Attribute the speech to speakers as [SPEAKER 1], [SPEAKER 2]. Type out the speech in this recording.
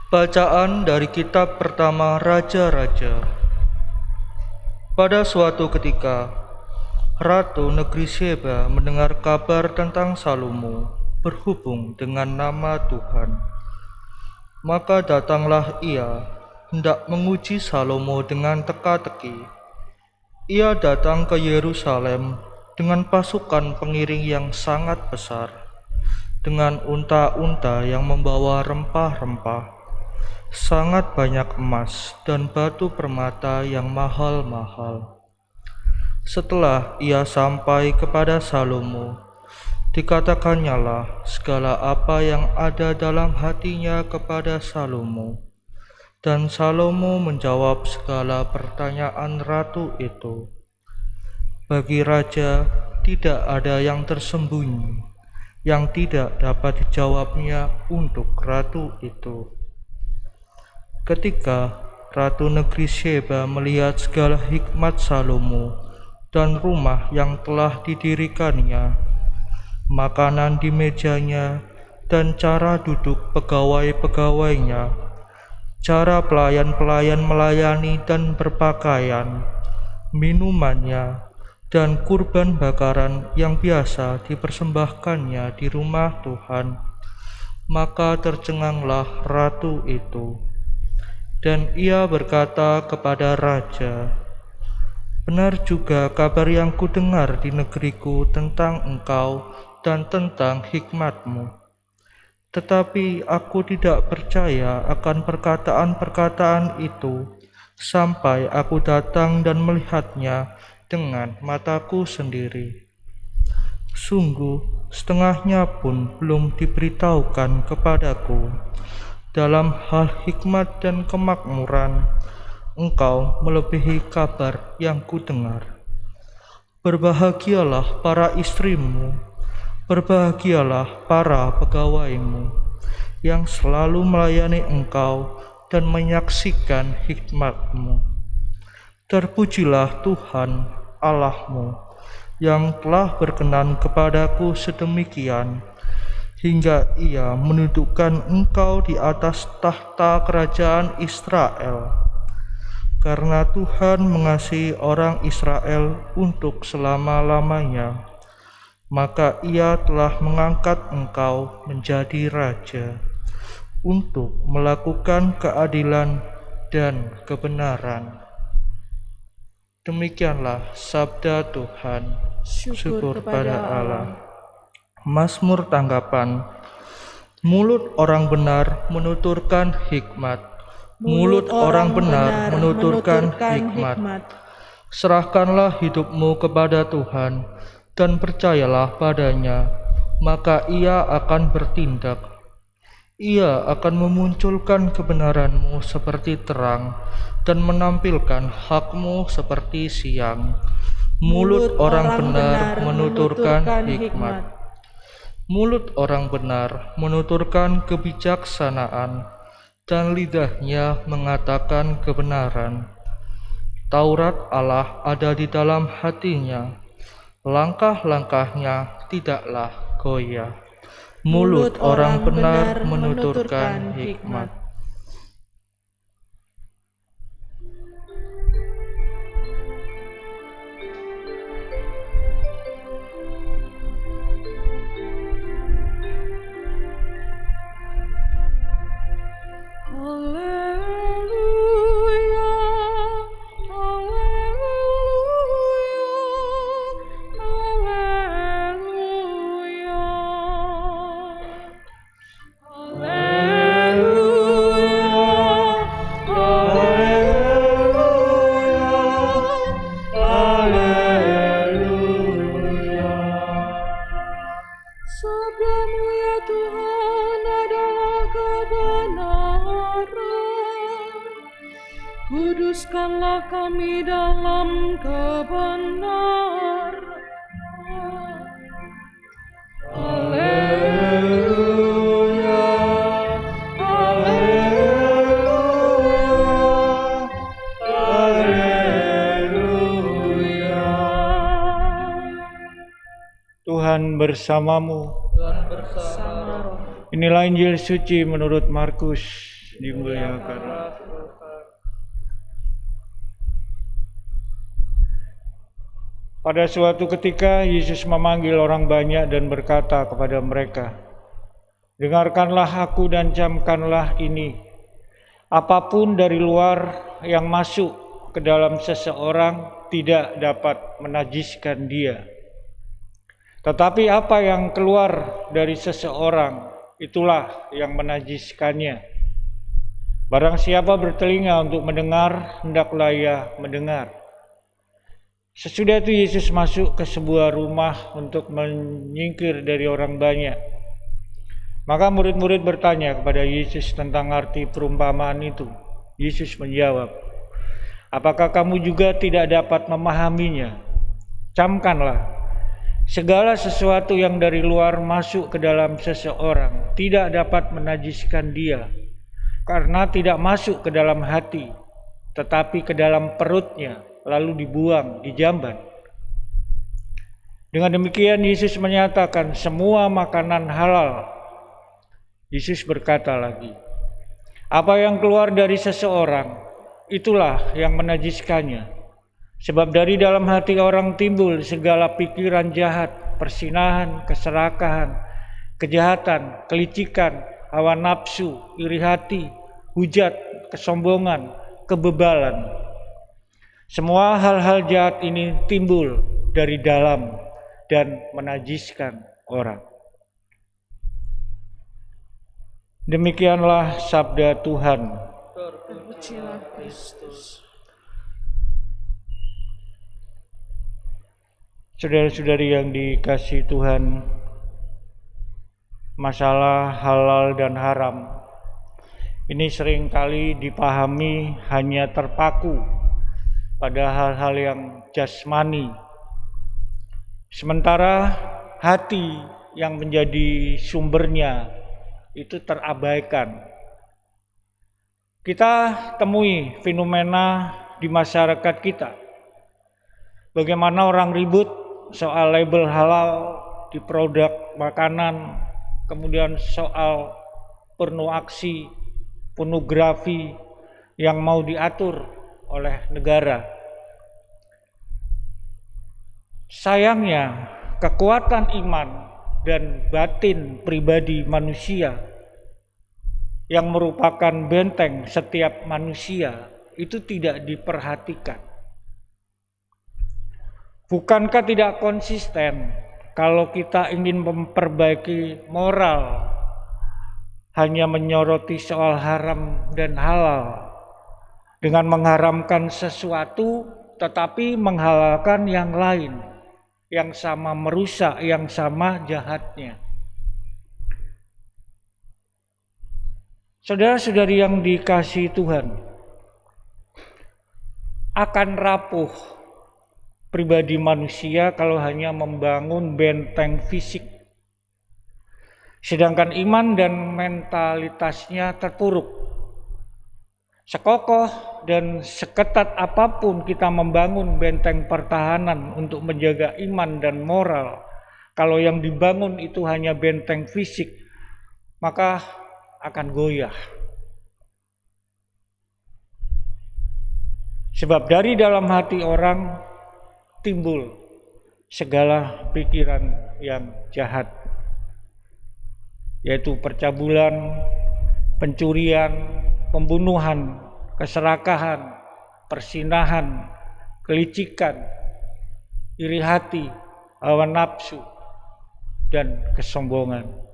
[SPEAKER 1] Bacaan dari kitab pertama Raja-Raja. Pada suatu ketika, Ratu negeri Sheba mendengar kabar tentang Salomo berhubung dengan nama Tuhan. Maka datanglah ia, hendak menguji Salomo dengan teka-teki. Ia datang ke Yerusalem dengan pasukan pengiring yang sangat besar, dengan unta-unta yang membawa rempah-rempah, sangat banyak emas dan batu permata yang mahal-mahal. Setelah ia sampai kepada Salomo, dikatakannya segala apa yang ada dalam hatinya kepada Salomo. Dan Salomo menjawab segala pertanyaan ratu itu. Bagi raja tidak ada yang tersembunyi, yang tidak dapat dijawabnya untuk ratu itu. Ketika Ratu negeri Sheba melihat segala hikmat Salomo dan rumah yang telah didirikannya, makanan di mejanya dan cara duduk pegawai-pegawainya, cara pelayan-pelayan melayani dan berpakaian, minumannya, dan kurban bakaran yang biasa dipersembahkannya di rumah Tuhan, maka tercenganglah ratu itu. Dan ia berkata kepada raja, "Benar juga kabar yang kudengar di negeriku tentang engkau dan tentang hikmatmu. Tetapi aku tidak percaya akan perkataan-perkataan itu sampai aku datang dan melihatnya dengan mataku sendiri. Sungguh, setengahnya pun belum diberitahukan kepadaku. Dalam hal hikmat dan kemakmuran, engkau melebihi kabar yang kudengar. Berbahagialah para istrimu, berbahagialah para pegawaimu, yang selalu melayani engkau dan menyaksikan hikmatmu. Terpujilah Tuhan Allahmu, yang telah berkenan kepadaku sedemikian, hingga ia menundukkan engkau di atas tahta kerajaan Israel. Karena Tuhan mengasihi orang Israel untuk selama-lamanya, maka ia telah mengangkat engkau menjadi raja untuk melakukan keadilan dan kebenaran." Demikianlah sabda Tuhan. Syukur pada Allah. Mazmur tanggapan. Mulut orang benar menuturkan hikmat. Mulut orang benar menuturkan hikmat. Serahkanlah hidupmu kepada Tuhan dan percayalah padanya, maka ia akan bertindak. Ia akan memunculkan kebenaranmu seperti terang dan menampilkan hakmu seperti siang. Mulut orang benar menuturkan hikmat. Mulut orang benar menuturkan kebijaksanaan, dan lidahnya mengatakan kebenaran. Taurat Allah ada di dalam hatinya, langkah-langkahnya tidaklah goyah. Mulut orang benar menuturkan hikmat.
[SPEAKER 2] Sabdamu ya Tuhan adalah kebenaran. Kuduskanlah kami dalam kebenaran. Haleluya, haleluya, haleluya.
[SPEAKER 3] Tuhan bersamamu.
[SPEAKER 1] Tuhan bersama.
[SPEAKER 3] Inilah Injil suci menurut Markus. dimuliakanlah. Pada suatu ketika Yesus memanggil orang banyak dan berkata kepada mereka, "Dengarkanlah aku dan camkanlah ini. Apapun dari luar yang masuk ke dalam seseorang tidak dapat menajiskan dia. Tetapi apa yang keluar dari seseorang, itulah yang menajiskannya. Barang siapa bertelinga untuk mendengar, hendaklah ia mendengar." Sesudah itu Yesus masuk ke sebuah rumah untuk menyingkir dari orang banyak. Maka murid-murid bertanya kepada Yesus tentang arti perumpamaan itu. Yesus menjawab, "Apakah kamu juga tidak dapat memahaminya? Camkanlah, segala sesuatu yang dari luar masuk ke dalam seseorang tidak dapat menajiskan dia, karena tidak masuk ke dalam hati, tetapi ke dalam perutnya, lalu dibuang, dijamban." Dengan demikian Yesus menyatakan semua makanan halal. Yesus berkata lagi, "Apa yang keluar dari seseorang, itulah yang menajiskannya. Sebab dari dalam hati orang timbul segala pikiran jahat, persinahan, keserakahan, kejahatan, kelicikan, hawa nafsu, iri hati, hujat, kesombongan, kebebalan. Semua hal-hal jahat ini timbul dari dalam dan menajiskan orang." Demikianlah sabda Tuhan.
[SPEAKER 2] Terpujilah Kristus.
[SPEAKER 3] Saudara-saudari yang dikasihi Tuhan, masalah halal dan haram ini seringkali dipahami hanya terpaku pada hal-hal yang jasmani, sementara hati yang menjadi sumbernya itu terabaikan. Kita temui fenomena di masyarakat kita, bagaimana orang ribut soal label halal di produk makanan, kemudian soal pornografi yang mau diatur oleh negara. Sayangnya, kekuatan iman dan batin pribadi manusia yang merupakan benteng setiap manusia itu tidak diperhatikan. Bukankah tidak konsisten kalau kita ingin memperbaiki moral hanya menyoroti soal haram dan halal dengan mengharamkan sesuatu tetapi menghalalkan yang lain yang sama merusak, yang sama jahatnya? Saudara-saudari yang dikasihi Tuhan, akan rapuh pribadi manusia kalau hanya membangun benteng fisik, sedangkan iman dan mentalitasnya terpuruk. Sekokoh dan seketat apapun kita membangun benteng pertahanan untuk menjaga iman dan moral, kalau yang dibangun itu hanya benteng fisik, maka akan goyah. Sebab dari dalam hati orang timbul segala pikiran yang jahat, yaitu percabulan, pencurian, pembunuhan, keserakahan, persinahan, kelicikan, iri hati, hawa nafsu, dan kesombongan.